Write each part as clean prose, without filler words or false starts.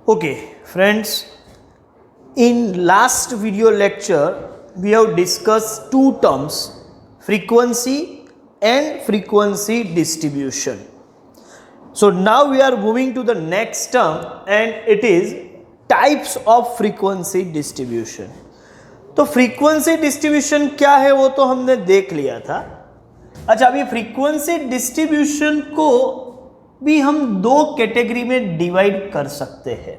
Okay, friends, in last video lecture we have discussed two terms, frequency and frequency distribution. So now we are moving to the next term and it is types of frequency distribution. तो frequency distribution क्या है वो तो हमने देख लिया था। अच्छा, अभी फ्रीक्वेंसी डिस्ट्रीब्यूशन को भी हम दो कैटेगरी में डिवाइड कर सकते हैं।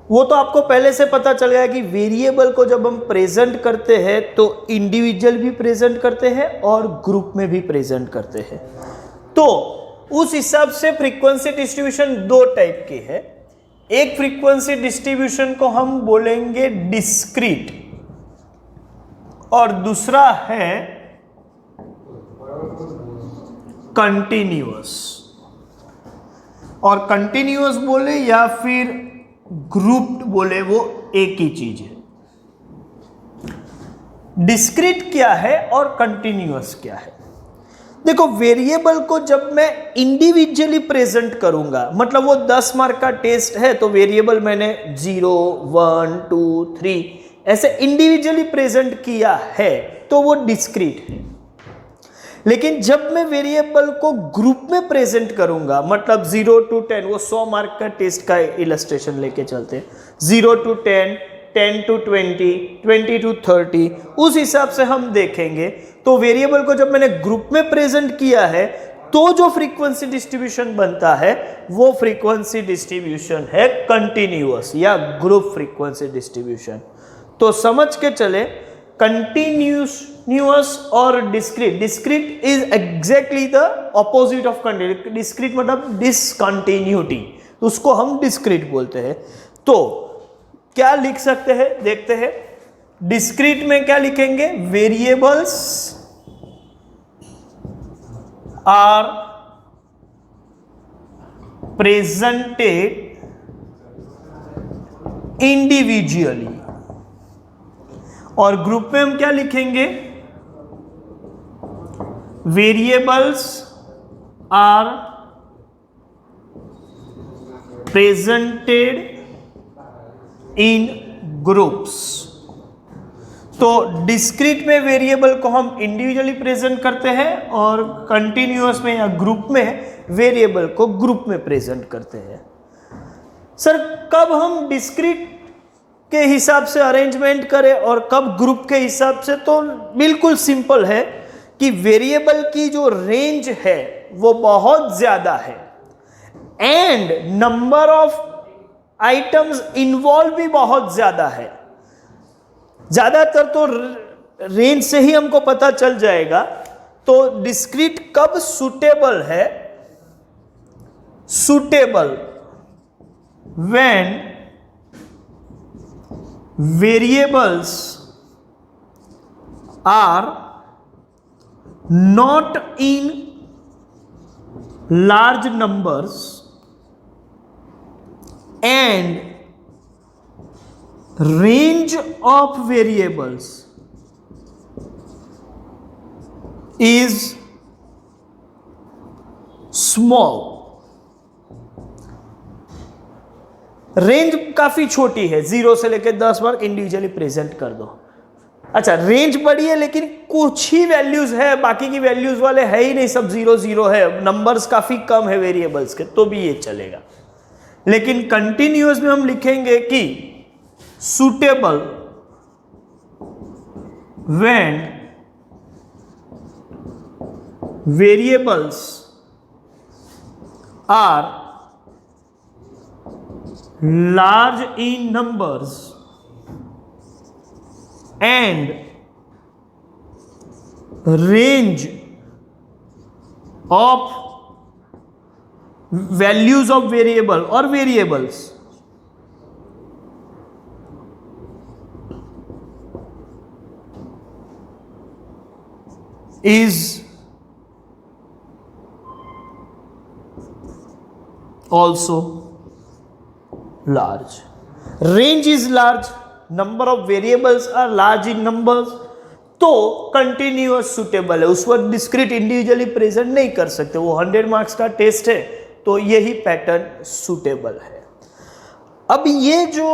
वो तो आपको पहले से पता चल गया कि वेरिएबल को जब हम प्रेजेंट करते हैं तो इंडिविजुअल भी प्रेजेंट करते हैं और ग्रुप में भी प्रेजेंट करते हैं। तो उस हिसाब से फ्रीक्वेंसी डिस्ट्रीब्यूशन दो टाइप की है। एक फ्रीक्वेंसी डिस्ट्रीब्यूशन को हम बोलेंगे डिस्क्रीट और दूसरा है कंटिन्यूअस। और कंटिन्यूअस बोले या फिर ग्रुप्ड बोले वो एक ही चीज है। डिस्क्रीट क्या है और कंटिन्यूअस क्या है? देखो, वेरिएबल को जब मैं इंडिविजुअली प्रेजेंट करूंगा, मतलब वो 10 मार्क का टेस्ट है तो वेरिएबल मैंने 0, 1, 2, 3 ऐसे इंडिविजुअली प्रेजेंट किया है तो वो डिस्क्रीट है। लेकिन जब मैं वेरिएबल को ग्रुप में प्रेजेंट करूंगा, मतलब 0 to 10, वो 100 मार्क का टेस्ट का इलस्ट्रेशन लेके चलते हैं, 0 to 10, 10 to 20, 20 to 30, उस हिसाब से हम देखेंगे तो वेरिएबल को जब मैंने ग्रुप में प्रेजेंट किया है तो जो फ्रीक्वेंसी डिस्ट्रीब्यूशन बनता है वो फ्रीक्वेंसी डिस्ट्रीब्यूशन है कंटिन्यूअस या ग्रुप फ्रीक्वेंसी डिस्ट्रीब्यूशन। तो समझ के चले, कंटिन्यूअस और discrete. Discrete is exactly the opposite of continuity. Discrete मतलब डिसकंटिन्यूटी, उसको हम डिस्क्रीट बोलते हैं। तो क्या लिख सकते हैं, देखते हैं। डिस्क्रीट में क्या लिखेंगे? Variables are presented individually. और ग्रुप में हम क्या लिखेंगे? Variables are presented in groups. तो डिस्क्रीट में वेरिएबल को हम इंडिविजुअली प्रेजेंट करते हैं और कंटिन्यूअस में या ग्रुप में वेरिएबल को ग्रुप में प्रेजेंट करते हैं। सर, कब हम डिस्क्रीट के हिसाब से अरेंजमेंट करें और कब ग्रुप के हिसाब से? तो बिल्कुल सिंपल है कि वेरिएबल की जो रेंज है वो बहुत ज्यादा है and number of items involve भी बहुत ज्यादा है। ज्यादातर तो रेंज से ही हमको पता चल जाएगा। तो डिस्क्रीट कब सुटेबल है? Suitable when variables are not in large numbers and range of variables is small। Range काफी छोटी है, 0 से लेकर 10 मार्क इंडिविजुअली प्रेजेंट कर दो। अच्छा, रेंज बड़ी है लेकिन कुछ ही वैल्यूज है, बाकी की वैल्यूज वाले है ही नहीं, सब 0 0 है, नंबर्स काफी कम है वेरिएबल्स के, तो भी ये chलेगा। लेकिन कंटिन्यूअस में हम लिखेंगे कि suitable when variables are large in numbers and range of values of variable or variables is also large। Range is large, number of variables are large in numbers, तो कंटिन्यूअस सुटेबल है। उस वक्त discrete individually present नहीं कर सकते, वो 100 marks का test है, तो यही पैटर्न सुटेबल है। अब ये जो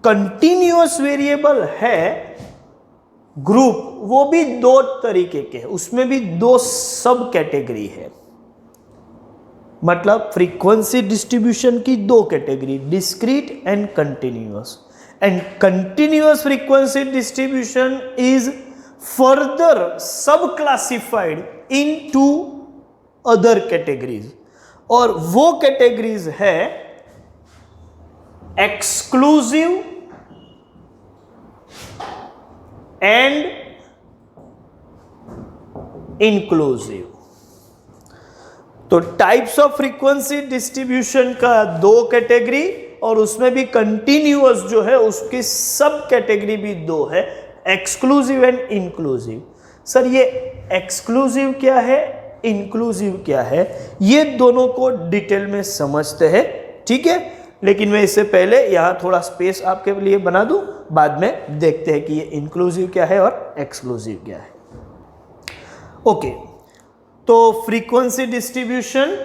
कंटिन्यूअस वेरिएबल है ग्रुप, वो भी दो तरीके के हैं, उसमें भी दो सब कैटेगरी है। मतलब फ्रीक्वेंसी डिस्ट्रीब्यूशन की दो category, discrete and continuous. And continuous frequency distribution is further sub classified into other categories, और वो कैटेगरीज है एक्सक्लूसिव एंड इंक्लूसिव। तो टाइप्स ऑफ फ्रीक्वेंसी डिस्ट्रीब्यूशन का दो कैटेगरी, और उसमें भी कंटिन्यूअस जो है उसकी सब कैटेगरी भी दो है, एक्सक्लूसिव एंड इंक्लूसिव। सर ये एक्सक्लूसिव क्या है, इंक्लूसिव क्या है, ये दोनों को डिटेल में समझते हैं, ठीक है। लेकिन मैं इससे पहले यहाँ थोड़ा स्पेस आपके लिए बना दूं, बाद में देखते हैं कि ये इंक्लूसिव क्या है और एक्सक्लूसिव क्या है। ओके, तो frequency distribution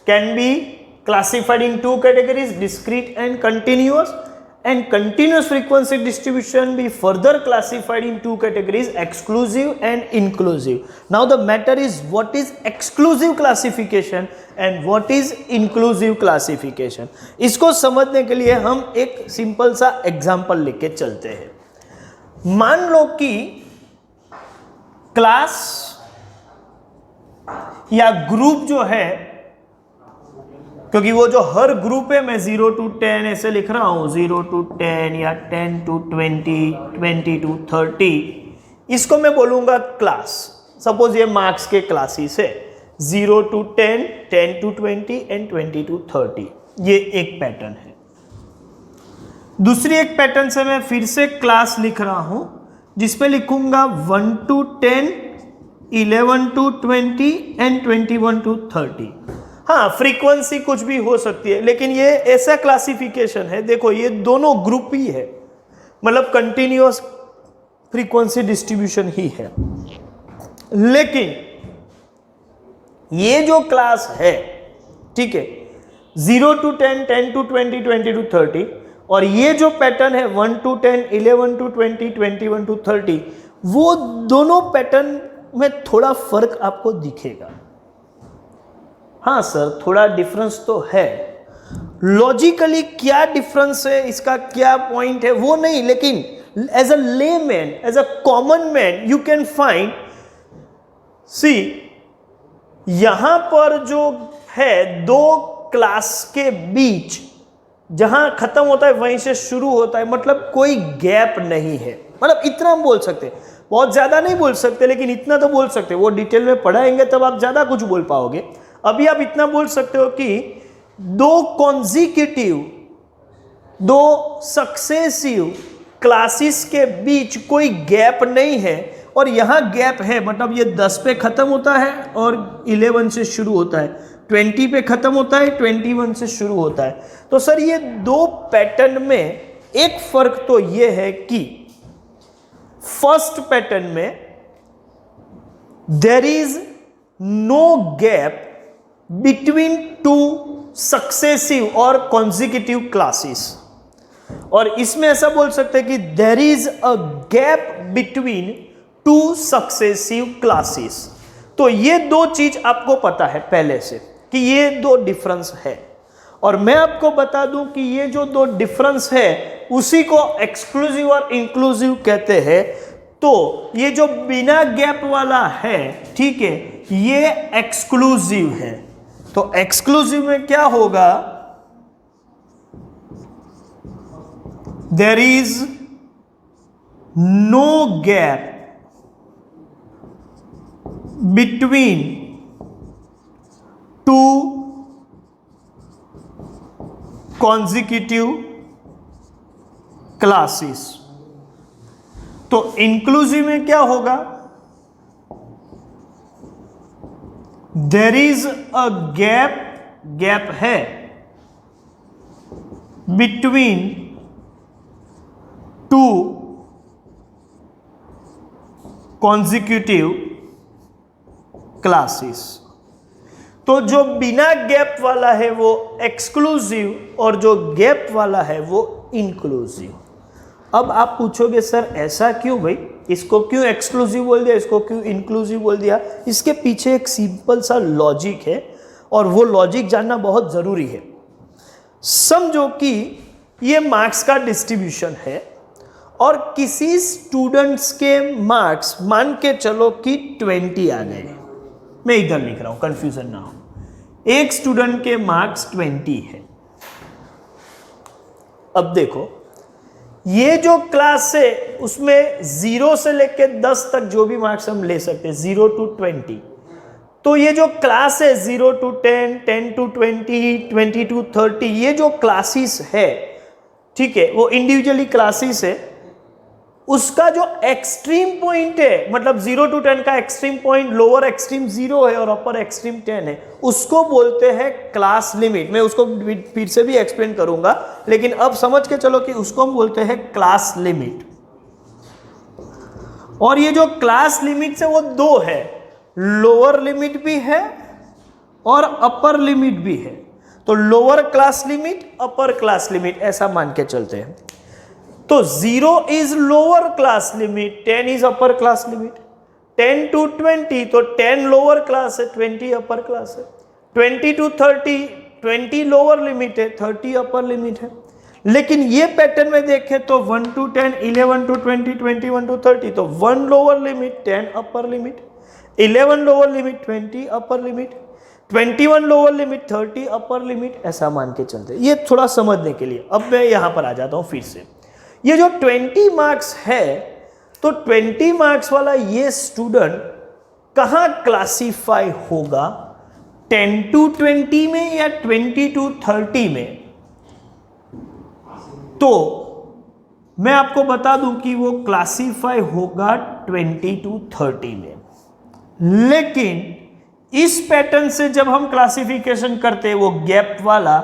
can be classified in two categories, discrete and continuous, and continuous frequency distribution be further classified in two categories, exclusive and inclusive. Now the matter is, what is exclusive classification and what is inclusive classification? इसको समझने के लिए हम एक simple सा example लेके चलते हैं। मान लो कि क्लास या ग्रुप जो है, क्योंकि वो जो हर ग्रुप है मैं 0 to 10 ऐसे लिख रहा हूं, 0 to 10 या 10 to 20, 20 to 30, इसको मैं बोलूंगा क्लास। सपोज ये मार्क्स के क्लासेस है, 0 to 10, 10 to 20 एंड 20 to 30। ये एक पैटर्न है। दूसरी एक पैटर्न से मैं फिर से क्लास लिख रहा हूं, जिसमें लिखूंगा 1 to 10, 11 to 20 एंड 21 to 30। हाँ, फ्रीक्वेंसी कुछ भी हो सकती है, लेकिन ये ऐसा क्लासिफिकेशन है, देखो ये दोनों ग्रुप ही है, मतलब कंटिन्यूअस फ्रीक्वेंसी डिस्ट्रीब्यूशन ही है। लेकिन ये जो क्लास है, ठीक है, 0 to 10, 10 to 20, 20 to 30, और ये जो पैटर्न है 1 to 10, 11 to 20, 21 to 30, वो दोनों पैटर्न में थोड़ा फर्क आपको दिखेगा। हाँ सर, थोड़ा डिफरेंस तो है। लॉजिकली क्या डिफरेंस है, इसका क्या पॉइंट है वो नहीं, लेकिन as a layman, as a common man you can find, see यहां पर जो है दो क्लास के बीच जहां खत्म होता है वहीं से शुरू होता है, मतलब कोई गैप नहीं है। मतलब इतना हम बोल सकते हैं, बहुत ज्यादा नहीं बोल सकते, लेकिन इतना तो बोल सकते हैं। वो डिटेल में पढ़ाएंगे तब आप ज्यादा कुछ बोल पाओगे। अभी आप इतना बोल सकते हो कि दो कॉन्जिक्यूटिव, दो सक्सेसिव क्लासेस के बीच कोई गैप नहीं है, और यहां गैप है, मतलब ये 10 पे खत्म होता है और 11 से शुरू होता है, 20 पे खत्म होता है, 21 से शुरू होता है। तो सर ये दो पैटर्न में एक फर्क तो ये है कि फर्स्ट पैटर्न में there is no gap between two successive और कॉन्जिक्यूटिव क्लासेस, और इसमें ऐसा बोल सकते हैं कि there is a gap between two successive classes. तो ये दो चीज आपको पता है पहले से कि ये दो डिफरेंस है, और मैं आपको बता दूं कि ये जो दो डिफरेंस है उसी को एक्सक्लूसिव और इंक्लूसिव कहते हैं। तो ये जो बिना गैप वाला है, ठीक है, ये एक्सक्लूसिव है। तो एक्सक्लूसिव में क्या होगा, there is no gap between two consecutive classes. तो इंक्लूसिव में क्या होगा, देयर इज अ गैप है बिटवीन टू कॉन्जिक्यूटिव क्लासेस। तो जो बिना गैप वाला है वो एक्सक्लूसिव और जो गैप वाला है वो इंक्लूसिव। अब आप पूछोगे सर ऐसा क्यों भाई, इसको क्यों एक्सक्लूसिव बोल दिया, इसको क्यों इंक्लूसिव बोल दिया? इसके पीछे एक सिंपल सा लॉजिक है और वो लॉजिक जानना बहुत जरूरी है। समझो कि ये मार्क्स का डिस्ट्रीब्यूशन है और किसी स्टूडेंट्स के मार्क्स मान के चलो कि 20 आ गए, मैं इधर लिख रहा हूं कंफ्यूजन ना हो, एक स्टूडेंट के मार्क्स 20 है। अब देखो ये जो क्लास है उसमें 0 से लेके 10 तक जो भी मार्क्स हम ले सकते हैं, 0 to 20, तो ये जो क्लास है 0 to 10, 10 to 20, 20 to 30, ये जो क्लासेस है, ठीक है, वो इंडिविजुअली क्लासेस है। उसका जो एक्सट्रीम पॉइंट है, मतलब 0 to 10 का एक्सट्रीम पॉइंट, लोअर एक्सट्रीम 0 है और अपर एक्सट्रीम 10 है, उसको बोलते हैं क्लास लिमिट। मैं उसको फिर से भी एक्सप्लेन करूंगा, लेकिन अब समझ के चलो कि उसको हम बोलते हैं क्लास लिमिट। और ये जो क्लास लिमिट है वो दो है, लोअर लिमिट भी है और अपर लिमिट भी है। तो lower class limit, upper class limit, ऐसा मान के चलते हैं। तो 0 is lower class limit, 10 is upper class limit. 10 to 20 तो 10 लोअर क्लास है, 20 अपर क्लास है। 20 to 30, 20 लोअर लिमिट है, 30 अपर लिमिट है। लेकिन ये पैटर्न में देखें तो 1 to 10, 11 to 20, 21 to 30, तो 1 lower limit, 10 upper limit, 11 lower limit, 20 upper limit, 21 lower limit, 30 upper limit, ऐसा मान के चलते हैं। ये थोड़ा समझने के लिए। अब मैं यहां पर आ जाता हूं फिर से। ये जो 20 मार्क्स है, तो 20 मार्क्स वाला ये स्टूडेंट कहां क्लासीफाई होगा, 10 to 20 में या 20 to 30 में? तो मैं आपको बता दूं कि वो क्लासीफाई होगा 20 to 30 में। लेकिन इस पैटर्न से जब हम क्लासिफिकेशन करते हैं वो गैप वाला,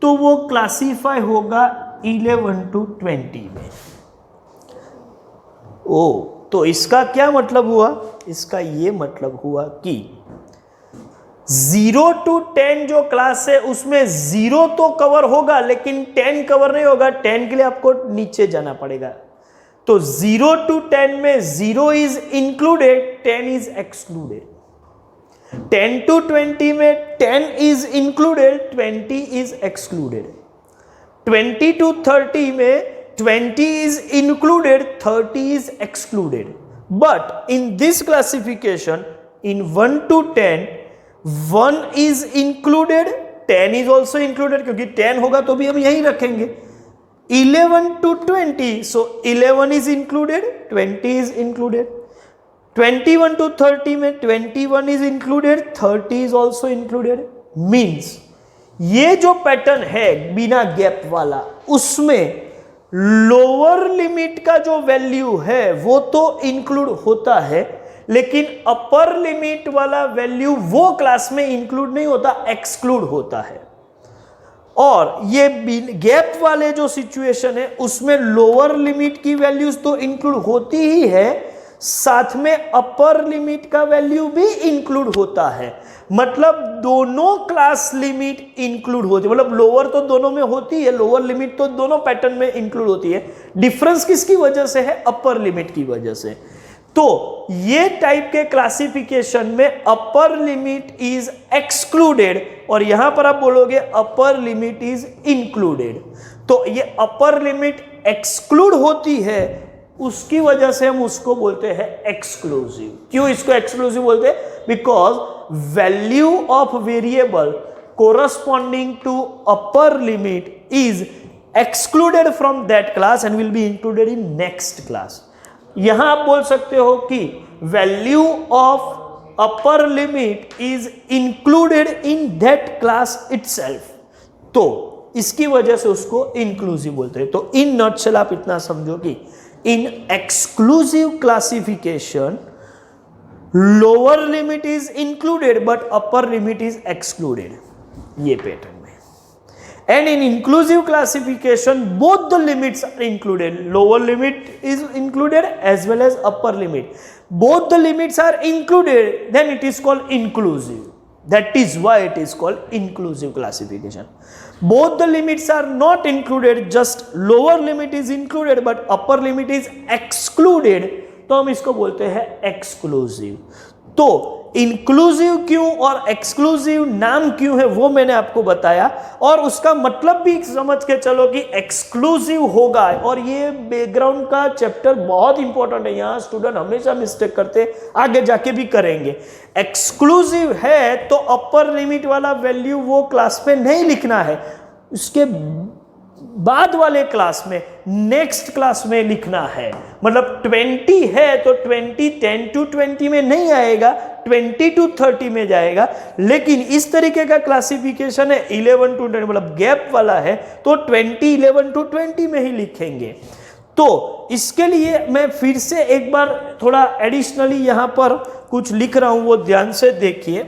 तो वो क्लासीफाई होगा 11 to 20 में। तो इसका क्या मतलब हुआ? इसका ये मतलब हुआ कि 0 to 10 जो क्लास है उसमें 0 तो कवर होगा लेकिन 10 कवर नहीं होगा। 10 के लिए आपको नीचे जाना पड़ेगा। तो 0 to 10 में 0 is included, 10 is excluded. 10 to 20 में 10 is included, 20 is excluded. 20 to 30 में 20 is included, 30 is excluded. But in this classification, in 1 to 10, 1 is included, 10 is also included, क्योंकि 10 होगा तो भी हम यहीं रखेंगे। 11 to 20, so 11 is included, 20 is included. 21 to 30 में 21 is included, 30 is also included. Means ये जो पैटर्न है बिना गैप वाला, उसमें लोअर लिमिट का जो वैल्यू है वो तो इंक्लूड होता है, लेकिन अपर लिमिट वाला वैल्यू वो क्लास में इंक्लूड नहीं होता, एक्सक्लूड होता है। और ये गैप वाले जो सिचुएशन है उसमें लोअर लिमिट की वैल्यूज तो इंक्लूड होती ही है, साथ में अपर लिमिट का वैल्यू भी इंक्लूड होता है। मतलब दोनों क्लास लिमिट इंक्लूड होती है, मतलब लोअर तो दोनों में होती है, लोअर लिमिट तो दोनों पैटर्न में इंक्लूड होती है। डिफरेंस किसकी वजह से है? अपर लिमिट की वजह से। तो ये टाइप के क्लासिफिकेशन में अपर लिमिट इज एक्सक्लूडेड और यहां पर आप बोलोगे अपर लिमिट इज इंक्लूडेड। तो ये अपर लिमिट एक्सक्लूड होती है, उसकी वजह से हम उसको बोलते हैं एक्सक्लूसिव। क्यों इसको एक्सक्लूसिव बोलते हैं? Because value of variable corresponding to upper limit is excluded from that class and will be included in next class. यहां आप बोल सकते हो कि value of upper limit is included in that class itself, तो इसकी वजह से उसको इंक्लूसिव बोलते हैं। तो इन नटशेल आप इतना समझो कि in exclusive classification, lower limit is included but upper limit is excluded, ये पैटर्न में। And in inclusive classification, both the limits are included. Lower limit is included as well as upper limit. Both the limits are included, then it is called inclusive. That is why it is called inclusive classification. Both the limits are not included, just lower limit is included but upper limit is excluded, तो हम इसको बोलते हैं exclusive. तो inclusive क्यों और exclusive नाम क्यों है वो मैंने आपको बताया, और उसका मतलब भी समझ के चलो कि एक्सक्लूसिव होगा। और ये बैकग्राउंड का चैप्टर बहुत इंपॉर्टेंट है, यहाँ स्टूडेंट हमेशा मिस्टेक करते, आगे जाके भी करेंगे। एक्सक्लूसिव है तो अपर लिमिट वाला वैल्यू वो क्लास में नहीं लिखना है, उसके बाद वाले क्लास में, नेक्स्ट क्लास में लिखना है। मतलब 20 है तो 20 10 to 20 में नहीं आएगा, 20 to 30 में जाएगा। लेकिन इस तरीके का क्लासिफिकेशन है 11 to 20, मतलब गैप वाला है तो 20 11 to 20 में ही लिखेंगे। तो इसके लिए मैं फिर से एक बार थोड़ा एडिशनली यहां पर कुछ लिख रहा हूं, वो ध्यान से देखिए।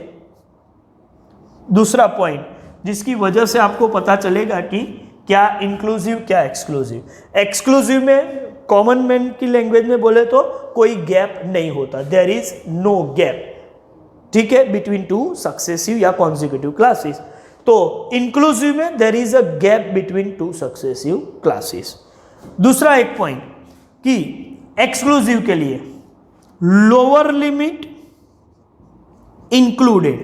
दूसरा पॉइंट जिसकी वजह से आपको पता चलेगा कि क्या इंक्लूसिव क्या एक्सक्लूसिव। एक्सक्लूसिव में कॉमन मैन की लैंग्वेज में बोले तो कोई गैप नहीं होता, देयर इज नो गैप, ठीक है, बिटवीन टू सक्सेसिव या कॉन्जिक्यूटिव क्लासेस। तो इंक्लूसिव में there is a gap between two successive classes. दूसरा एक पॉइंट कि एक्सक्लूसिव के लिए lower limit included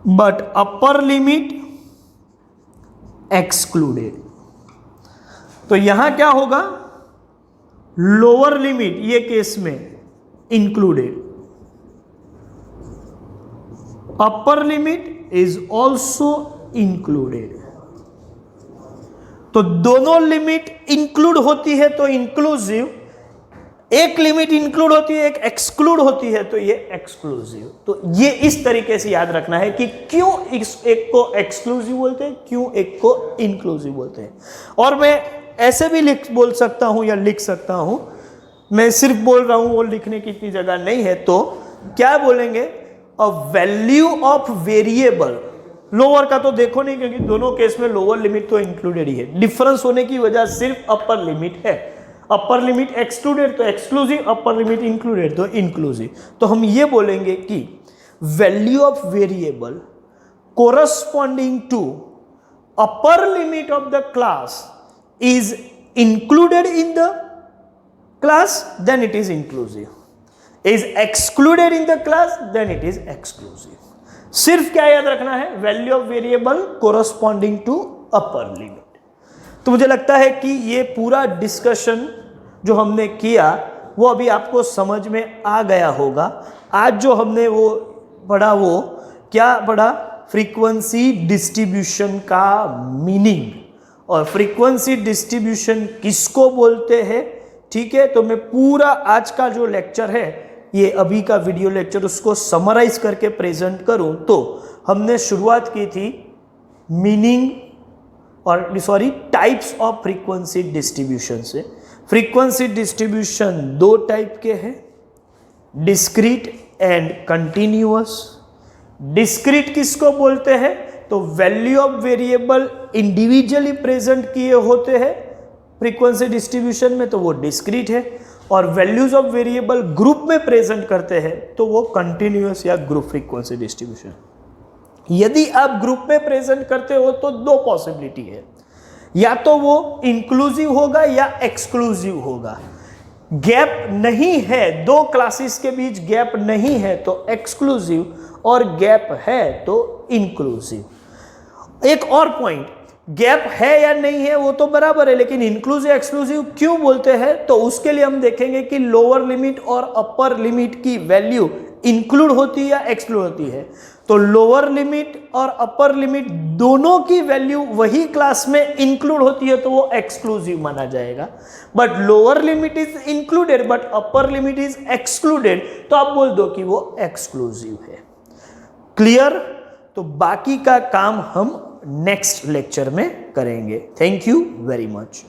but upper limit excluded. तो यहां क्या होगा, लोअर लिमिट ये केस में included, upper limit is also included. तो दोनों लिमिट इंक्लूड होती है तो इंक्लूसिव, एक लिमिट इंक्लूड होती है एक एक्सक्लूड होती है तो ये एक्सक्लूसिव। तो ये इस तरीके से याद रखना है कि क्यों एक को एक्सक्लूसिव बोलते हैं, क्यों एक को इंक्लूसिव बोलते हैं। और मैं ऐसे भी बोल सकता हूं या लिख सकता हूं, मैं सिर्फ बोल रहा हूं, वो लिखने की इतनी जगह नहीं है। तो क्या बोलेंगे, a value of variable, lower का तो देखो नहीं क्योंकि दोनों केस में लोअर लिमिट तो इंक्लूडेड ही है, डिफरेंस होने की वजह सिर्फ अपर लिमिट है। अपर लिमिट एक्सक्लूडेड तो एक्सक्लूसिव, अपर लिमिट इंक्लूडेड तो इंक्लूसिव। तो हम ये बोलेंगे कि value of variable corresponding to upper limit of the class is included in the class, then it is inclusive, is excluded in the class, then it is exclusive. सिर्फ क्या याद रखना है, value of variable corresponding to upper limit. तो मुझे लगता है कि ये पूरा डिस्कशन जो हमने किया वो अभी आपको समझ में आ गया होगा। आज जो हमने वो पढ़ा, वो क्या पढ़ा, फ्रीक्वेंसी डिस्ट्रीब्यूशन का मीनिंग, और फ्रीक्वेंसी डिस्ट्रीब्यूशन किसको बोलते हैं, ठीक है। तो मैं पूरा आज का जो लेक्चर है, ये अभी का वीडियो लेक्चर, उसको समराइज करके प्रेजेंट करूं तो हमने शुरुआत की थी मीनिंग और sorry types of frequency distribution से। फ्रीक्वेंसी डिस्ट्रीब्यूशन दो टाइप के हैं, डिस्क्रीट एंड कंटिन्यूअस। डिस्क्रीट किसको बोलते हैं, तो value of variable individually present किए होते हैं फ्रीक्वेंसी डिस्ट्रीब्यूशन में, तो वो डिस्क्रीट है। और वैल्यूज ऑफ वेरिएबल ग्रुप में प्रेजेंट करते हैं तो वो कंटिन्यूअस या ग्रुप फ्रीक्वेंसी डिस्ट्रीब्यूशन। यदि आप ग्रुप में प्रेजेंट करते हो तो दो पॉसिबिलिटी है, या तो वो इंक्लूसिव होगा या एक्सक्लूसिव होगा। गैप नहीं है, दो क्लासेस के बीच गैप नहीं है तो एक्सक्लूसिव, और गैप है तो इंक्लूसिव। एक और पॉइंट, गैप है या नहीं है वो तो बराबर है, लेकिन इंक्लूसिव एक्सक्लूसिव क्यों बोलते हैं, तो उसके लिए हम देखेंगे कि लोअर लिमिट और अपर लिमिट की वैल्यू इंक्लूड होती है या एक्सक्लूड होती है। तो लोअर लिमिट और अपर लिमिट दोनों की वैल्यू वही क्लास में इंक्लूड होती है तो वो एक्सक्लूसिव माना जाएगा। But lower limit is included but upper limit is excluded, तो आप बोल दो कि वो एक्सक्लूसिव है। क्लियर? तो बाकी का काम हम नेक्स्ट लेक्चर में करेंगे। Thank you very much.